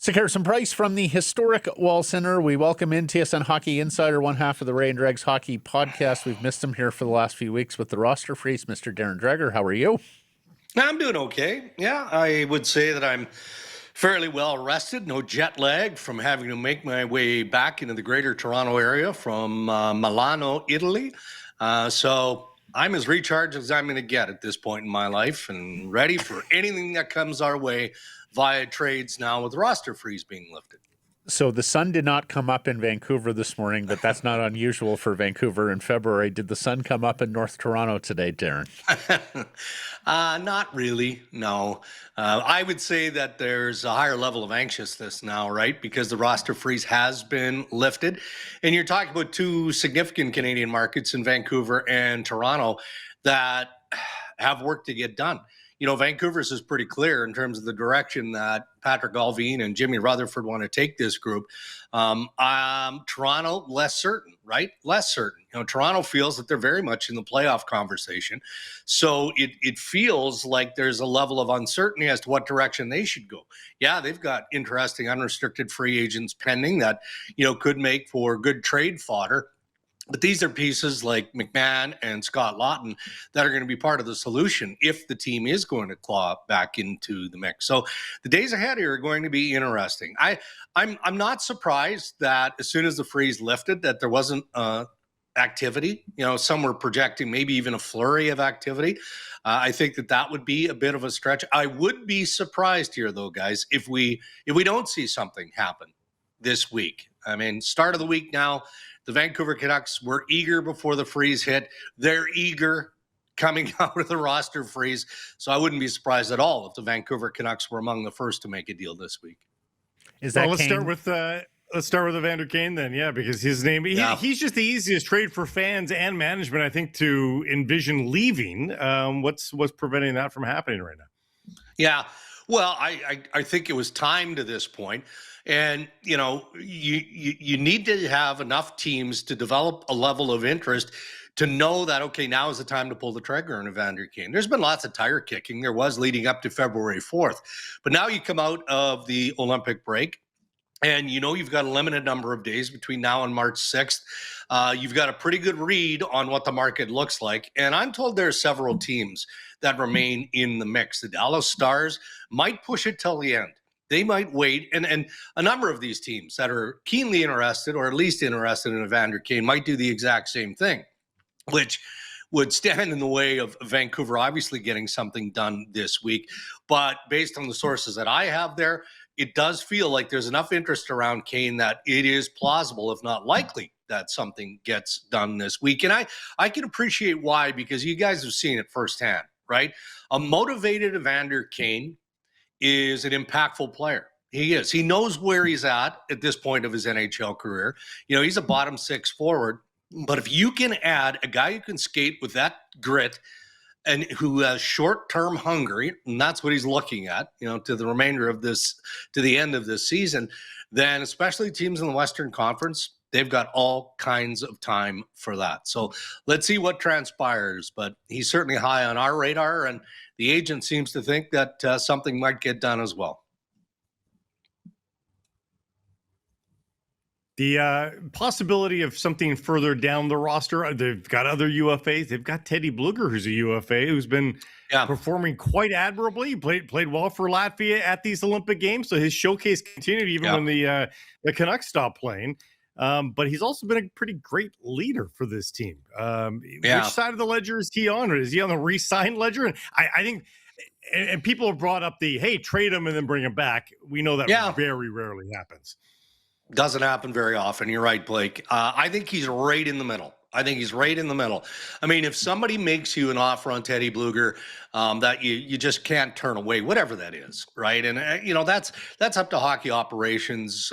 So Harrison Price from the historic Wall Center. We welcome in TSN Hockey Insider, one half of the Ray and Dregs Hockey Podcast. We've missed him here for the last few weeks with the roster freeze. Mr. Darren Dreger, how are you? I'm doing okay. Yeah, I would say that I'm fairly well rested. No jet lag from having to make my way back into the greater Toronto area from Milano, Italy. So I'm as recharged as I'm going to get at this point in my life and ready for anything that comes our way via trades now with the roster freeze being lifted. So the sun did not come up in Vancouver this morning, but that's not unusual for Vancouver in February. Did the sun come up in North Toronto today, Darren? Not really, no. I would say that there's a higher level of anxiousness now, right? Because the roster freeze has been lifted. And you're talking about two significant Canadian markets in Vancouver and Toronto that have work to get done. You know, Vancouver's is pretty clear in terms of the direction that Patrick Allvin and Jimmy Rutherford want to take this group. Toronto, less certain, right? Less certain. You know, Toronto feels that they're very much in the playoff conversation. So it feels like there's a level of uncertainty as to what direction they should go. Yeah, they've got interesting unrestricted free agents pending that, you know, could make for good trade fodder. But these are pieces like McMahon and Scott Lawton that are going to be part of the solution if the team is going to claw back into the mix. So the days ahead here are going to be interesting. I'm not surprised that as soon as the freeze lifted that there wasn't activity. You know, some were projecting maybe even a flurry of activity. I think that would be a bit of a stretch. I would be surprised here, though, guys, if we don't see something happen this week. I mean, start of the week now. The Vancouver Canucks were eager before the freeze hit. They're eager coming out of the roster freeze. So I wouldn't be surprised at all if the Vancouver Canucks were among the first to make a deal this week. Let's start with Evander Kane then, yeah, because his name he's just the easiest trade for fans and management, I think, to envision leaving. What's preventing that from happening right now? Yeah, well, I think it was time to this point. And, you know, you need to have enough teams to develop a level of interest to know that, okay, now is the time to pull the trigger on Evander Kane. There's been lots of tire kicking. There was leading up to February 4th. But now you come out of the Olympic break, and you know you've got a limited number of days between now and March 6th. You've got a pretty good read on what the market looks like. And I'm told there are several teams that remain in the mix. The Dallas Stars might push it till the end. They might wait, and a number of these teams that are keenly interested or at least interested in Evander Kane might do the exact same thing, which would stand in the way of Vancouver obviously getting something done this week. But based on the sources that I have there, it does feel like there's enough interest around Kane that it is plausible, if not likely, that something gets done this week. And I can appreciate why, because you guys have seen it firsthand, right? A motivated Evander Kane is an impactful player. He is. He knows where he's at this point of his NHL career. You know, he's a bottom six forward. But if you can add a guy who can skate with that grit and who has short-term hunger, and that's what he's looking at, you know, to the remainder of this, to the end of this season, then especially teams in the Western Conference, they've got all kinds of time for that. So let's see what transpires. But he's certainly high on our radar, and the agent seems to think that something might get done as well. The possibility of something further down the roster, they've got other UFAs. They've got Teddy Blueger, who's a UFA, who's been performing quite admirably. Played well for Latvia at these Olympic Games, so his showcase continued even when the Canucks stopped playing. But he's also been a pretty great leader for this team. Which side of the ledger is he on? Or is he on the re-signed ledger? And I think, and people have brought up the, hey, trade him and then bring him back. We know that very rarely happens. Doesn't happen very often. You're right, Blake. I think he's right in the middle. I mean, if somebody makes you an offer on Teddy Blueger that you just can't turn away, whatever that is, right? And, you know, that's up to hockey operations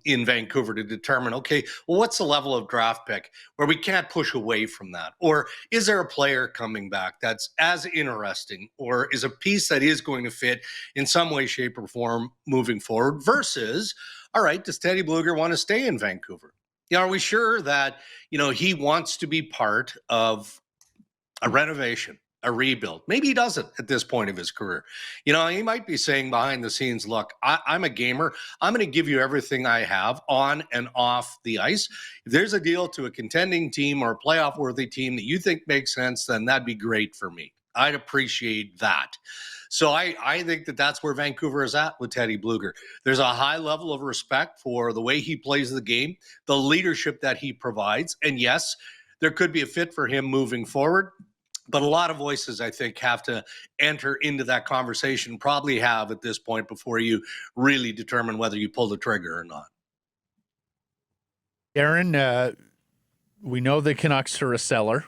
in Vancouver to determine, okay, well, what's the level of draft pick where we can't push away from that? Or is there a player coming back that's as interesting, or is a piece that is going to fit in some way, shape, or form moving forward versus, all right, does Teddy Blueger want to stay in Vancouver? You know, are we sure that, you know, he wants to be part of a renovation, a rebuild. Maybe he doesn't at this point of his career. You know, he might be saying behind the scenes, look, I'm a gamer. I'm going to give you everything I have on and off the ice. If there's a deal to a contending team or a playoff worthy team that you think makes sense, then that'd be great for me. I'd appreciate that. So I think that that's where Vancouver is at with Teddy Blueger. There's a high level of respect for the way he plays the game, the leadership that he provides. And yes, there could be a fit for him moving forward. But a lot of voices, I think, have to enter into that conversation, probably have at this point before you really determine whether you pull the trigger or not. Darren, we know the Canucks are a seller.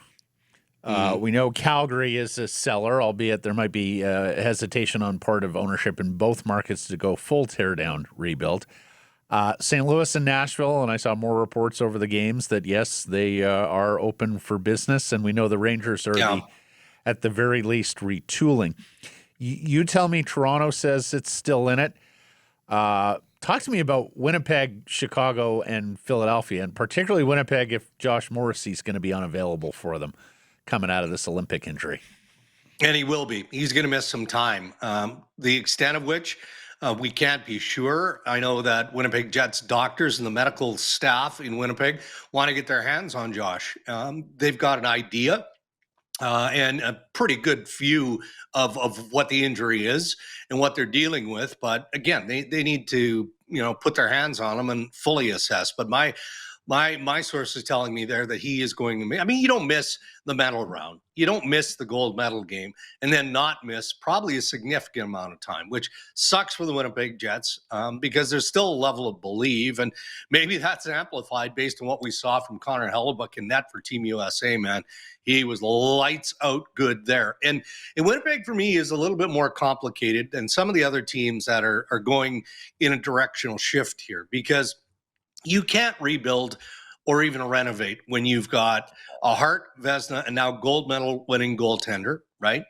We know Calgary is a seller, albeit there might be hesitation on part of ownership in both markets to go full teardown rebuild. St. Louis and Nashville, and I saw more reports over the games that, yes, they are open for business, and we know the Rangers are at the very least retooling. You tell me Toronto says it's still in it. Talk to me about Winnipeg, Chicago, and Philadelphia, and particularly Winnipeg if Josh Morrissey's going to be unavailable for them coming out of this Olympic injury. And he will be. He's going to miss some time. The extent of which we can't be sure. I know that Winnipeg Jets doctors and the medical staff in Winnipeg want to get their hands on Josh. They've got an idea and a pretty good view of what the injury is and what they're dealing with. But again, they need to, put their hands on him and fully assess. But my source is telling me there that he is going to miss. I mean, you don't miss the medal round. You don't miss the gold medal game and then not miss probably a significant amount of time, which sucks for the Winnipeg Jets because there's still a level of belief. And maybe that's amplified based on what we saw from Connor Hellebuck in net for Team USA, man. He was lights out good there. And Winnipeg, for me, is a little bit more complicated than some of the other teams that are going in a directional shift here because you can't rebuild or even renovate when you've got a Hart, Vezina, and now gold medal winning goaltender, right?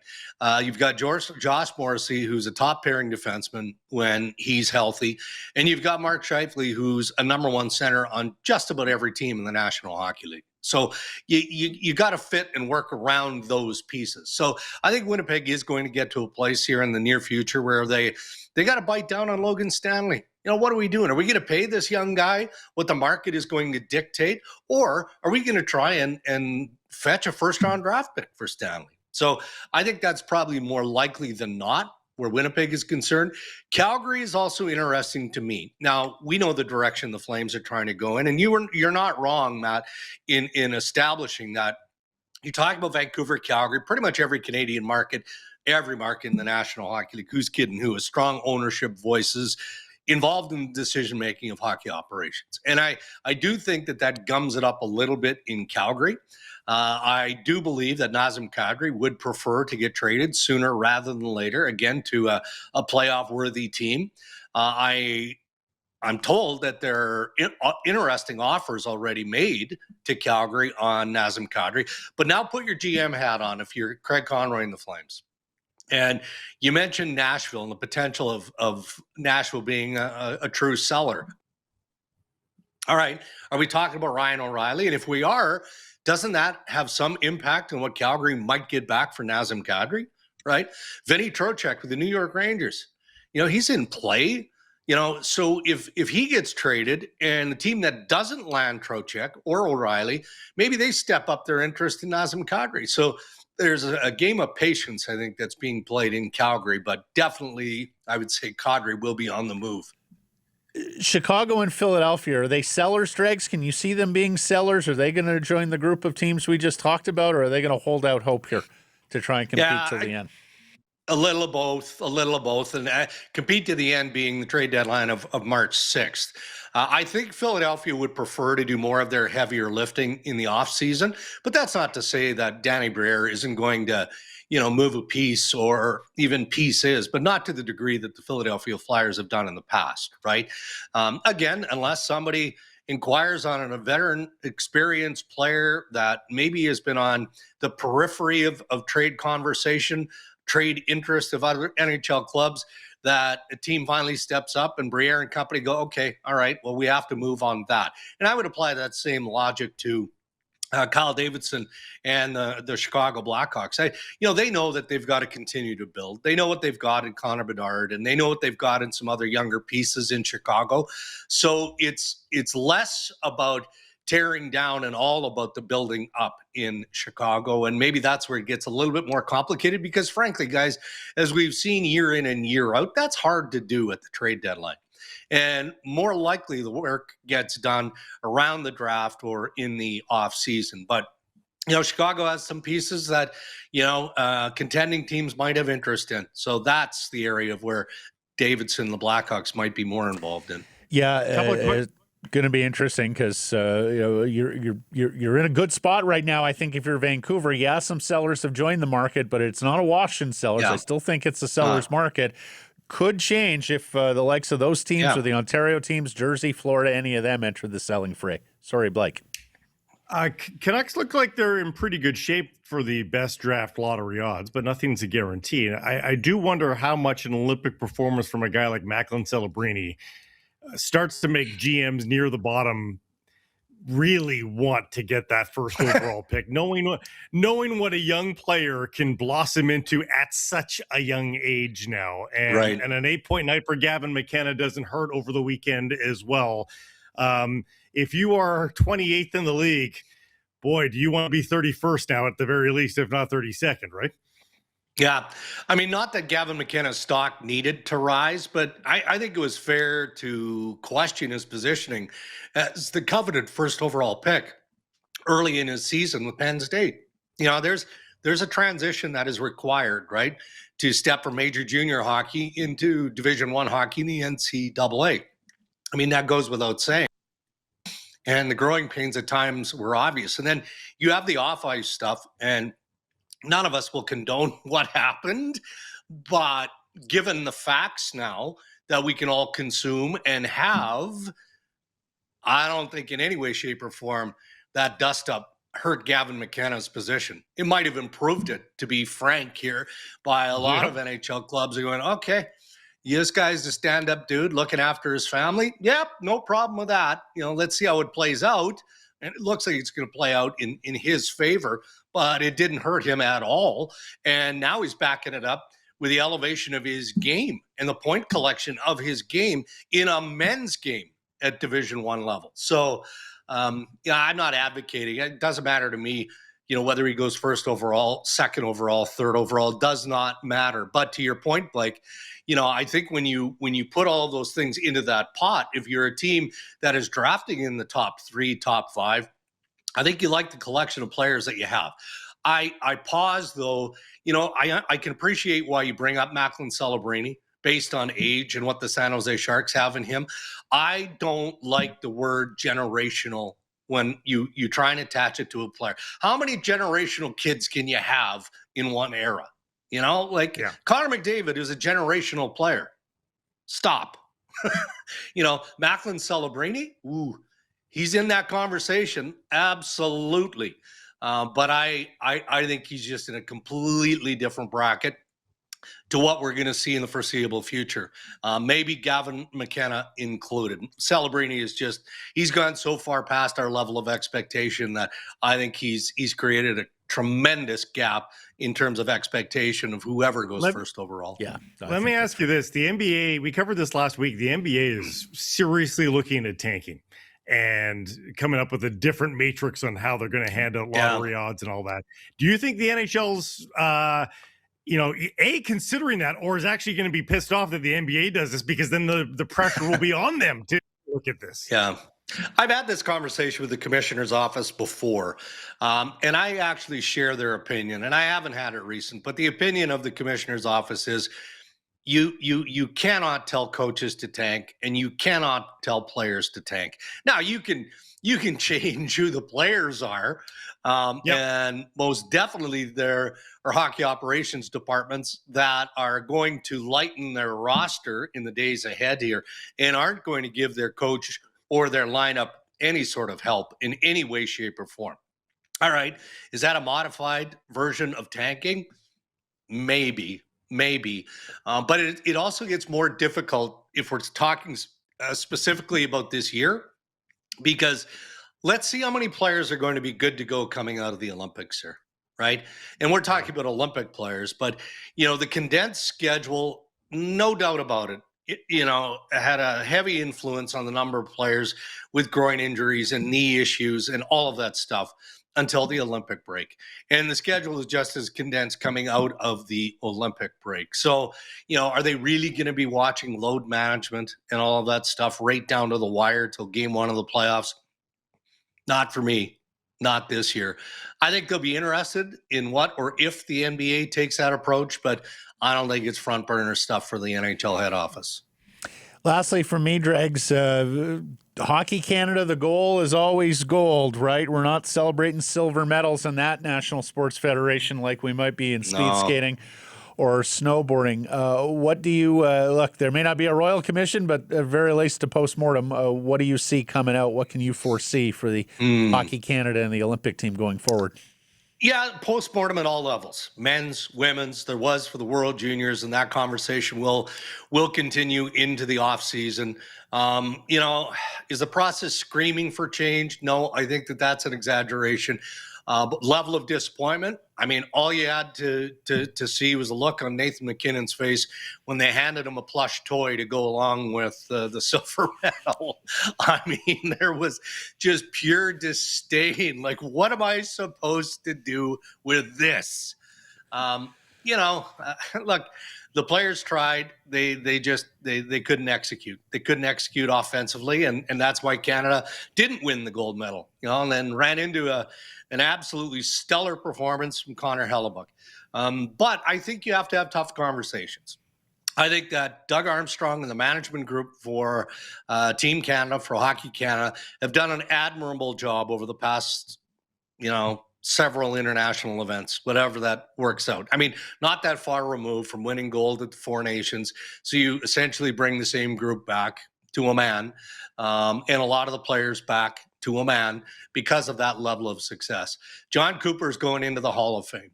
You've got Josh Morrissey, who's a top pairing defenseman when he's healthy. And you've got Mark Scheifele, who's a number one center on just about every team in the National Hockey League. So you got to fit and work around those pieces. So I think Winnipeg is going to get to a place here in the near future where they got to bite down on Logan Stanley. What are we doing? Are we going to pay this young guy what the market is going to dictate? Or are we going to try and fetch a first-round draft pick for Stanley? So I think that's probably more likely than not where Winnipeg is concerned. Calgary is also interesting to me. Now, we know the direction the Flames are trying to go in, and you're not wrong, Matt, in establishing that. You talk about Vancouver, Calgary, pretty much every Canadian market, every market in the National Hockey League, who's kidding who, has strong ownership voices involved in the decision-making of hockey operations. And I do think that gums it up a little bit in Calgary. I do believe that Nazem Kadri would prefer to get traded sooner rather than later, again, to a playoff-worthy team. I'm told that there are interesting offers already made to Calgary on Nazem Kadri. But now put your GM hat on if you're Craig Conroy and the Flames. And you mentioned Nashville and the potential of Nashville being a true seller. All right. Are we talking about Ryan O'Reilly? And if we are, doesn't that have some impact on what Calgary might get back for Nazem Kadri? Right? Vinny Trocheck with the New York Rangers. He's in play. So if he gets traded and the team that doesn't land Trocheck or O'Reilly, maybe they step up their interest in Nazem Kadri. So there's a game of patience, I think, that's being played in Calgary, but definitely I would say Kadri will be on the move. Chicago and Philadelphia, are they sellers, Dregs? Can you see them being sellers? Are they going to join the group of teams we just talked about, or are they going to hold out hope here to try and compete till the end? A little of both, and compete to the end being the trade deadline of March 6th. I think Philadelphia would prefer to do more of their heavier lifting in the offseason, but that's not to say that Danny Briere isn't going to, move a piece or even pieces, but not to the degree that the Philadelphia Flyers have done in the past, right? Again, unless somebody inquires on a veteran, experienced player that maybe has been on the periphery of trade conversation, trade interest of other NHL clubs, that a team finally steps up and Briere and company go, okay, all right, well, we have to move on that. And I would apply that same logic to Kyle Davidson and the Chicago Blackhawks. They know that they've got to continue to build. They know what they've got in Connor Bedard, and they know what they've got in some other younger pieces in Chicago. So it's less about tearing down and all about the building up in Chicago. And maybe that's where it gets a little bit more complicated because, frankly, guys, as we've seen year in and year out, that's hard to do at the trade deadline. And more likely the work gets done around the draft or in the off season. But, Chicago has some pieces that, contending teams might have interest in. So that's the area of where Davidson, the Blackhawks, might be more involved in. Yeah. It's going to be interesting because, you're in a good spot right now. I think if you're Vancouver, some sellers have joined the market, but it's not a wash in sellers. I still think it's a seller's market. Could change if the likes of those teams or the Ontario teams, Jersey, Florida, any of them enter the selling fray. Sorry, Blake. Canucks look like they're in pretty good shape for the best draft lottery odds, but nothing's a guarantee. I do wonder how much an Olympic performance from a guy like Macklin Celebrini starts to make GMs near the bottom really want to get that first overall pick, knowing what a young player can blossom into at such a young age now. And an 8-point night for Gavin McKenna doesn't hurt over the weekend as well. If you are 28th in the league, boy, do you want to be 31st now at the very least, if not 32nd, right? Yeah. I mean, not that Gavin McKenna's stock needed to rise, but I think it was fair to question his positioning as the coveted first overall pick early in his season with Penn State. There's a transition that is required, right, to step from major junior hockey into Division I hockey in the NCAA. I mean, that goes without saying. And the growing pains at times were obvious. And then you have the off-ice stuff, and none of us will condone what happened, but given the facts now that we can all consume and have, I don't think in any way, shape, or form that dust-up hurt Gavin McKenna's position. It might have improved it, to be frank here, by a lot of NHL clubs are going, okay, this guy's a stand-up dude looking after his family. Yep, no problem with that. Let's see how it plays out. And it looks like it's going to play out in his favor, but it didn't hurt him at all. And now he's backing it up with the elevation of his game and the point collection of his game in a men's game at Division I level. So, I'm not advocating. It doesn't matter to me, whether he goes first overall, second overall, third overall, does not matter. But to your point, Blake, I think when you put all of those things into that pot, if you're a team that is drafting in the top 3, top 5, I think you like the collection of players that you have. I pause though, I can appreciate why you bring up Macklin Celebrini based on age and what the San Jose Sharks have in him. I don't like the word generational when you try and attach it to a player. How many generational kids can you have in one era? Connor McDavid is a generational player. Stop. Macklin Celebrini, he's in that conversation. Absolutely. But I think he's just in a completely different bracket to what we're going to see in the foreseeable future. Maybe Gavin McKenna included. Celebrini he's gone so far past our level of expectation that I think he's created a tremendous gap in terms of expectation of whoever goes first overall. Yeah. Let me ask you this. The NBA, we covered this last week. The NBA is seriously looking at tanking and coming up with a different matrix on how they're going to hand out lottery odds and all that. Do you think the NHL's, considering that, or is actually going to be pissed off that the NBA does this because then the pressure will be on them to look at this? Yeah. I've had this conversation with the commissioner's office before, and I actually share their opinion, and I haven't had it recent, but the opinion of the commissioner's office is you cannot tell coaches to tank, and you cannot tell players to tank. Now, you can change who the players are, and most definitely there are hockey operations departments that are going to lighten their roster in the days ahead here and aren't going to give their coach or their lineup any sort of help in any way, shape, or form. All right. Is that a modified version of tanking? Maybe. But it also gets more difficult if we're talking specifically about this year, because let's see how many players are going to be good to go coming out of the Olympics here, right? And we're talking about Olympic players, but, the condensed schedule, no doubt about it, had a heavy influence on the number of players with groin injuries and knee issues and all of that stuff until the Olympic break. And the schedule is just as condensed coming out of the Olympic break. So, are they really going to be watching load management and all of that stuff right down to the wire till game one of the playoffs? Not for me. Not this year. I think they'll be interested in what or if the NBA takes that approach, but I don't think it's front burner stuff for the NHL head office. Lastly, for me, Dregs, Hockey Canada, the goal is always gold, right? We're not celebrating silver medals in that National Sports Federation like we might be in speed skating or snowboarding. What do you look? There may not be a royal commission, but at very least a postmortem. What do you see coming out? What can you foresee for the Hockey Canada and the Olympic team going forward? Yeah, postmortem at all levels, men's, women's. There was for the World Juniors, and that conversation will continue into the off season. Is the process screaming for change? No, I think that's an exaggeration. But level of disappointment. I mean, all you had to see was a look on Nathan McKinnon's face when they handed him a plush toy to go along with the silver medal. I mean, there was just pure disdain. Like, what am I supposed to do with this? Look, the players tried. They couldn't execute. They couldn't execute offensively, and that's why Canada didn't win the gold medal. And then ran into an absolutely stellar performance from Connor Hellebuck. But I think you have to have tough conversations. I think that Doug Armstrong and the management group for Team Canada, for Hockey Canada, have done an admirable job over the past, several international events, whatever that works out. I mean, not that far removed from winning gold at the Four Nations. So you essentially bring the same group back to a man, and a lot of the players back to a man because of that level of success. John Cooper is going into the Hall of Fame.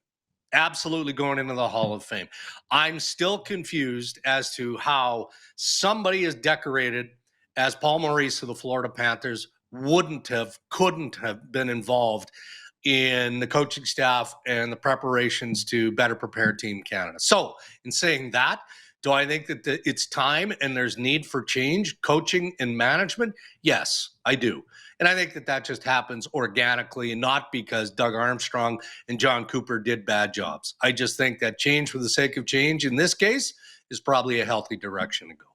Absolutely going into the Hall of Fame. I'm still confused as to how somebody as decorated as Paul Maurice of the Florida Panthers couldn't have been involved in the coaching staff and the preparations to better prepare Team Canada. So in saying that, do I think that it's time and there's need for change, coaching and management? Yes, I do. And I think that just happens organically and not because Doug Armstrong and John Cooper did bad jobs. I just think that change for the sake of change in this case is probably a healthy direction to go.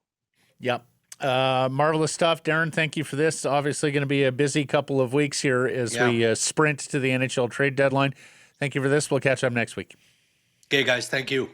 Yep. Marvelous stuff. Darren, thank you for this. Obviously going to be a busy couple of weeks here as we sprint to the NHL trade deadline. Thank you for this. We'll catch up next week. Okay, guys. Thank you.